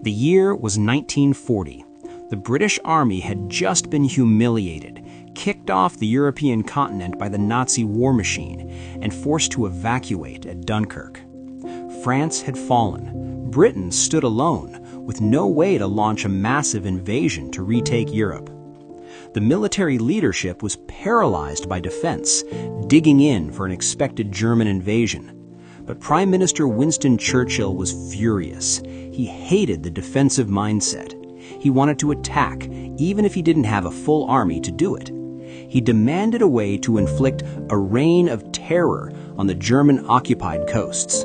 The year was 1940. The British Army had just been humiliated, kicked off the European continent by the Nazi war machine, and forced to evacuate at Dunkirk. France had fallen. Britain stood alone, with no way to launch a massive invasion to retake Europe. The military leadership was paralyzed by defense, digging in for an expected German invasion. But Prime Minister Winston Churchill was furious. He hated the defensive mindset. He wanted to attack, even if he didn't have a full army to do it. He demanded a way to inflict a reign of terror on the German-occupied coasts.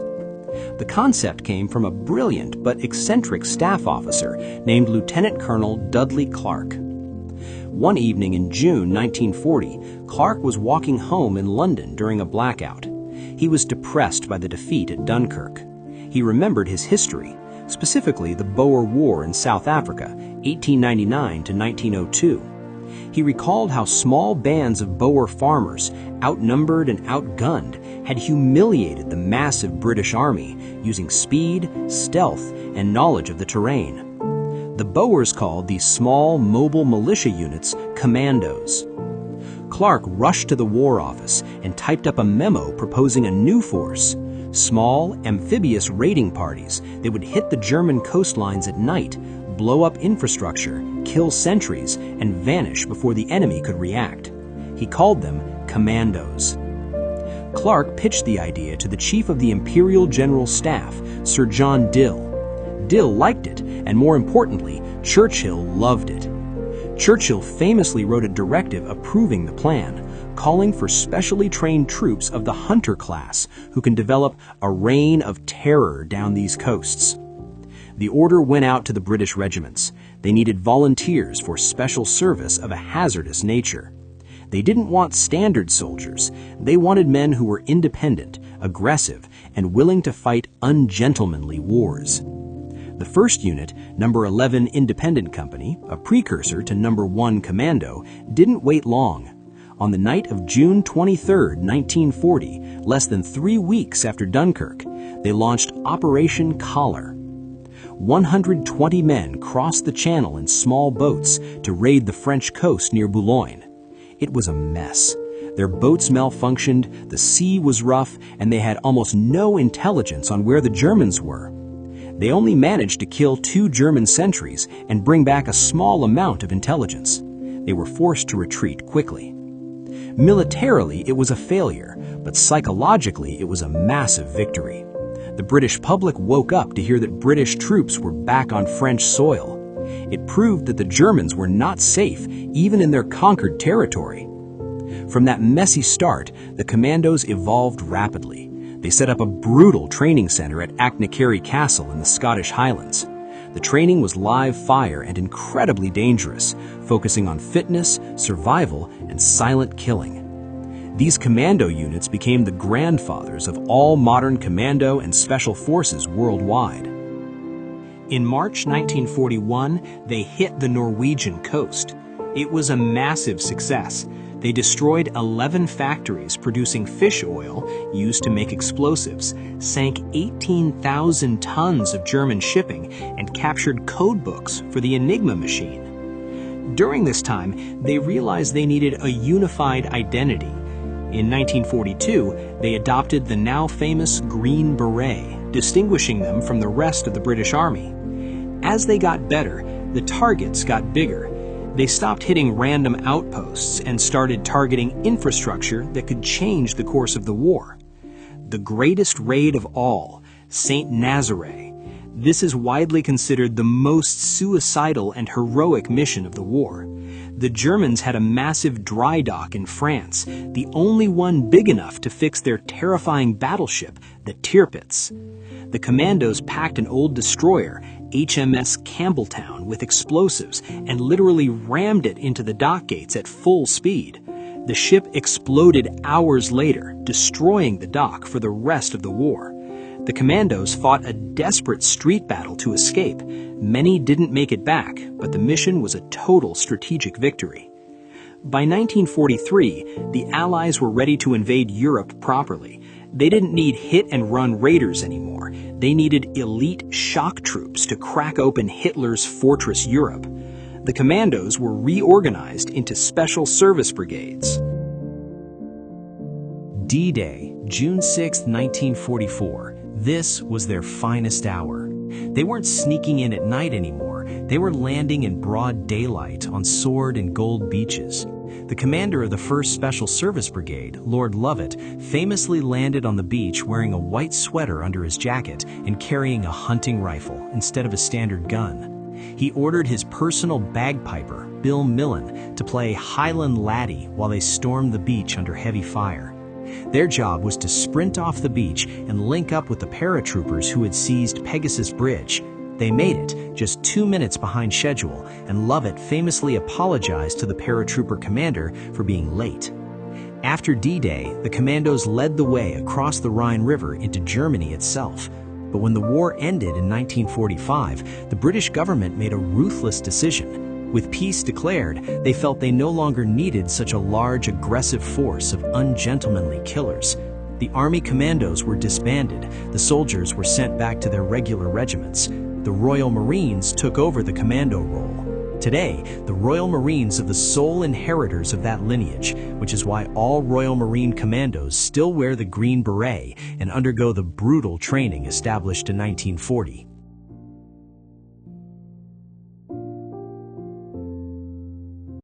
The concept came from a brilliant but eccentric staff officer named Lieutenant Colonel Dudley Clark. One evening in June 1940, Clark was walking home in London during a blackout. He was depressed by the defeat at Dunkirk. He remembered his history, specifically the Boer War in South Africa, 1899 to 1902. He recalled how small bands of Boer farmers, outnumbered and outgunned, had humiliated the massive British army using speed, stealth, and knowledge of the terrain. The Boers called these small, mobile militia units commandos. Clark rushed to the War Office and typed up a memo proposing a new force, small, amphibious raiding parties that would hit the German coastlines at night, blow up infrastructure, kill sentries, and vanish before the enemy could react. He called them commandos. Clark pitched the idea to the Chief of the Imperial General Staff, Sir John Dill. Dill liked it, and more importantly, Churchill loved it. Churchill famously wrote a directive approving the plan, calling for specially trained troops of the Hunter class who can develop a reign of terror down these coasts. The order went out to the British regiments. They needed volunteers for special service of a hazardous nature. They didn't want standard soldiers. They wanted men who were independent, aggressive, and willing to fight ungentlemanly wars. The first unit, number 11 Independent Company, a precursor to number 1 Commando, didn't wait long. On the night of June 23, 1940, less than 3 weeks after Dunkirk, they launched Operation Collar. 120 men crossed the channel in small boats to raid the French coast near Boulogne. It was a mess. Their boats malfunctioned, the sea was rough, and they had almost no intelligence on where the Germans were. They only managed to kill 2 German sentries and bring back a small amount of intelligence. They were forced to retreat quickly. Militarily, it was a failure, but psychologically, it was a massive victory. The British public woke up to hear that British troops were back on French soil. It proved that the Germans were not safe, even in their conquered territory. From that messy start, the commandos evolved rapidly. They set up a brutal training center at Achnacarry Castle in the Scottish Highlands. The training was live fire and incredibly dangerous, focusing on fitness, survival, and silent killing. These commando units became the grandfathers of all modern commando and special forces worldwide. In March 1941, they hit the Norwegian coast. It was a massive success. They destroyed 11 factories producing fish oil used to make explosives, sank 18,000 tons of German shipping, and captured code books for the Enigma machine. During this time, they realized they needed a unified identity. In 1942, they adopted the now famous Green Beret, distinguishing them from the rest of the British Army. As they got better, the targets got bigger. They stopped hitting random outposts and started targeting infrastructure that could change the course of the war. The greatest raid of all, St. Nazaire. This is widely considered the most suicidal and heroic mission of the war. The Germans had a massive dry dock in France, the only one big enough to fix their terrifying battleship, the Tirpitz. The commandos packed an old destroyer, HMS Campbelltown, with explosives and literally rammed it into the dock gates at full speed. The ship exploded hours later, destroying the dock for the rest of the war. The commandos fought a desperate street battle to escape. Many didn't make it back, but the mission was a total strategic victory. By 1943, the Allies were ready to invade Europe properly. They didn't need hit-and-run raiders anymore. They needed elite shock troops to crack open Hitler's Fortress Europe. The Commandos were reorganized into special service brigades. D-Day, June 6, 1944. This was their finest hour. They weren't sneaking in at night anymore. They were landing in broad daylight on sword and gold beaches. The commander of the 1st Special Service Brigade, Lord Lovett, famously landed on the beach wearing a white sweater under his jacket and carrying a hunting rifle instead of a standard gun. He ordered his personal bagpiper, Bill Millen, to play Highland Laddie while they stormed the beach under heavy fire. Their job was to sprint off the beach and link up with the paratroopers who had seized Pegasus Bridge. They made it, just 2 minutes behind schedule, and Lovett famously apologized to the paratrooper commander for being late. After D-Day, the Commandos led the way across the Rhine River into Germany itself. But when the war ended in 1945, the British government made a ruthless decision. With peace declared, they felt they no longer needed such a large, aggressive force of ungentlemanly killers. The Army Commandos were disbanded. The soldiers were sent back to their regular regiments. The Royal Marines took over the commando role. Today, the Royal Marines are the sole inheritors of that lineage, which is why all Royal Marine Commandos still wear the green beret and undergo the brutal training established in 1940.